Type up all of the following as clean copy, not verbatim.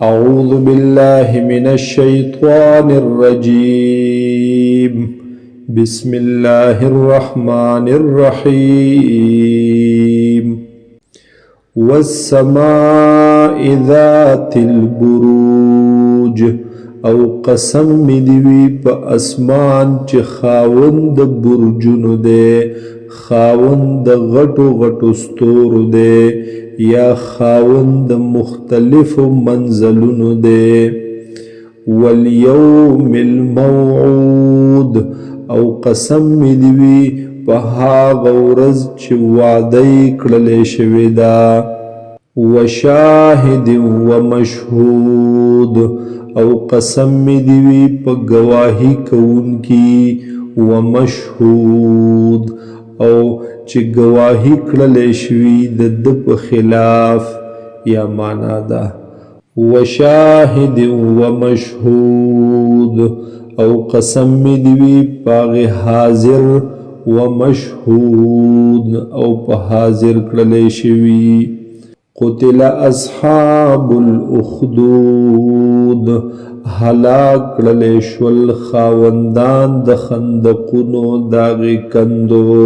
أعوذ بالله من الشيطان الرجيم بسم الله الرحمن الرحيم والسماء ذات البروج او قسم می دیوی په اسمان چې خاوند برجونو دی خاوند غټو غټو ستورو دی یا خاوند مختلف منزلونو دی والیوم الموعود او قسم می دیوی په هغه ورځ چې وعده کړلې شوې ده وشاهد ومشهود او قسم می دیوی په گواهی کوونکی ومشهود او چې گواهی کړلې شوې د په خلاف یا معنا ده وشاهد ومشهود او قسم می دیوی پاغه حاضر ومشهود او په حاضر کړلې شوی قتل اصحاب الاخدود هلاک کړلې شول خاوندان د خندقونو داغه کندو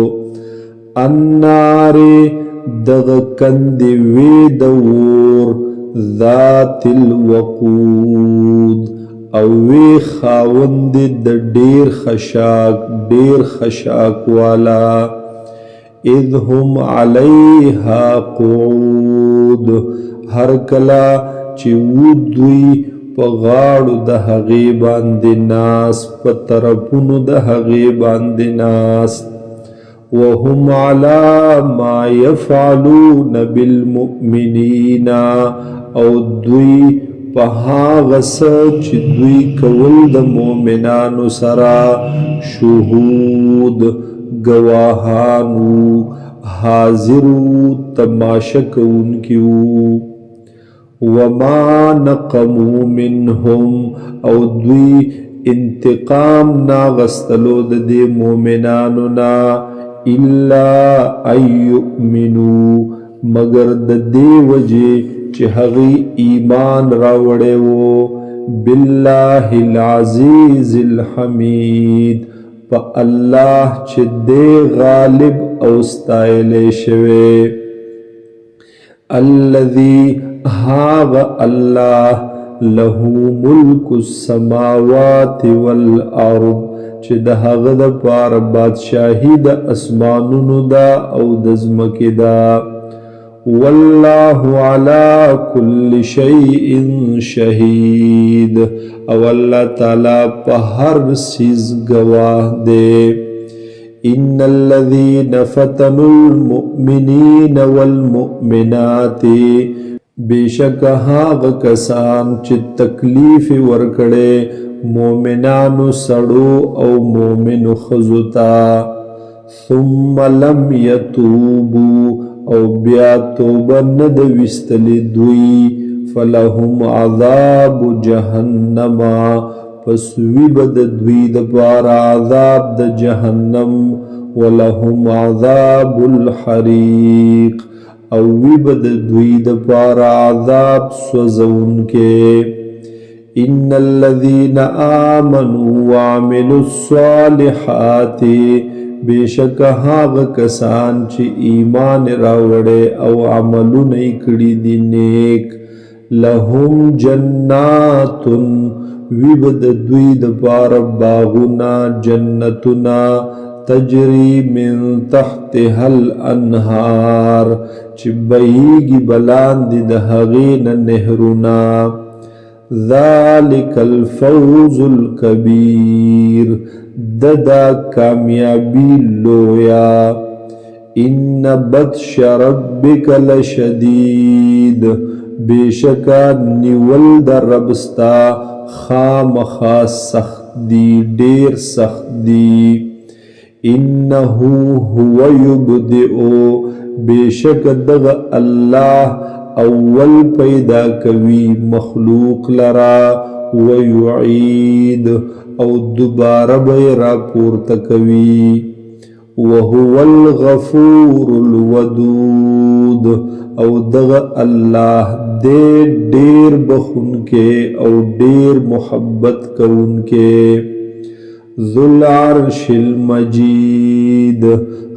النار دغه کند وی دور ذات الوقود او وی خاوند د ډیر خشاک والا اذ هم علیها قعود هر کلا چې ودوی په غاړو د هغې باندې ناس په طرفونو د هغې باندې ناس وهم على ما يفعلون بالمؤمنين او دوی په هغه څه چې دوی کول د مؤمنانو سره شهود گواهانو حاضرو تماشا کوونکیو وما نقموا منهم او دوی انتقام ناغستلو د دې مؤمنانو نا الا ان يؤمنوا مگر د دې وجه چې هغه ایمان راوړې وو بالله العزیز الحمید په الله چې دې غالب او ستایلې شوی الذي هاغ الله له ملک السماوات والارض چې د هغه د پاره بادشاہي د اسمانونو دا او د ځمکې دا والله على كل شيء شهيد او الله تعالی په هر چیز گواه دی ان الذين فتنوا المؤمنين والمؤمنات بیشک هغه کسان چې تکلیف ورکړي مؤمنانو سړو او مؤمنو خزوتا ثم لم يتوبوا او بیا توبه نه د وستلی دوی فلهم عذاب جهنم پس وی بد دوی د بار عذاب د جهنم ولهم عذاب الحریق او وی بد دوی د بار عذاب سوزون کې ان الذين آمنوا وعملوا الصالحات بیشک هاغه کسان چې ایمان راوړي او عملونه کړي دي نیک لهم جنات ویبد دوی د پار باغونه جنتنا تجری من تحتها الانهار چې بهيږي بلاندې د هغې نه نهرونه ذلك الفوز الكبير ددا کامیابی لویا ان بطش ربک لشدید بیشکا نیول در ربستا خامخا سخت دی ډیر سخت دی انه هو یبدئ بیشک دغ الله اول پیدا کوي مخلوق لرا ويعيد او دوباره به را پورته کوي وهو الغفور الودود او دغ الله دے ډیر بخونکے او ډیر محبت کونکے ذو العرش المجید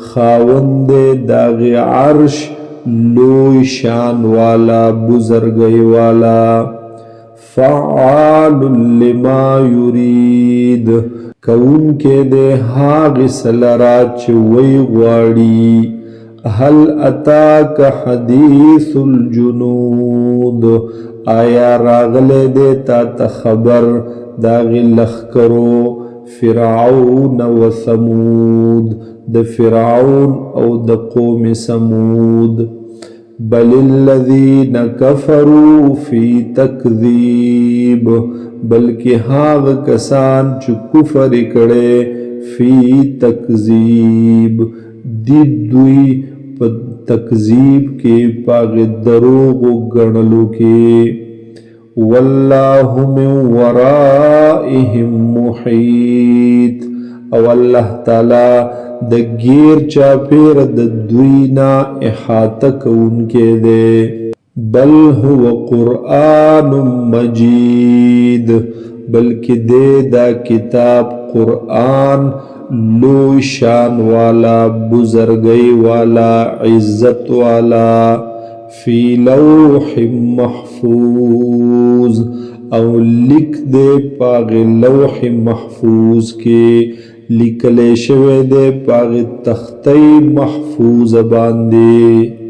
خاوند داغ عرش لوی شان والا بزرگی والا فعال لما یرید کون کے دے حاغ سلرا چوی غواړي هل اتاک حدیث الجنود آیا راغلے دے تا تخبر داغی لخکرو فرعون و ثمود د فرعون او د قوم سمود بل الذین کفروا فی تکذیب بلکہ ہاغ کسان چو کفر کڑے فی تکذیب دی دوی پا تکذیب کے پاغ دروغ و گرنلو کے واللہ من ورائهم محیط او اللہ تعالی د گیر چاپیر د دوینا احاطہ کون کے دے بل هو قرآن مجید بلکہ دے دا کتاب قرآن لوی شان والا بزرگی والا عزت والا فی لوح محفوظ او لکھ دے پاغ لوح محفوظ کے لکلے شوے دے پاغ تختی محفوظ باندے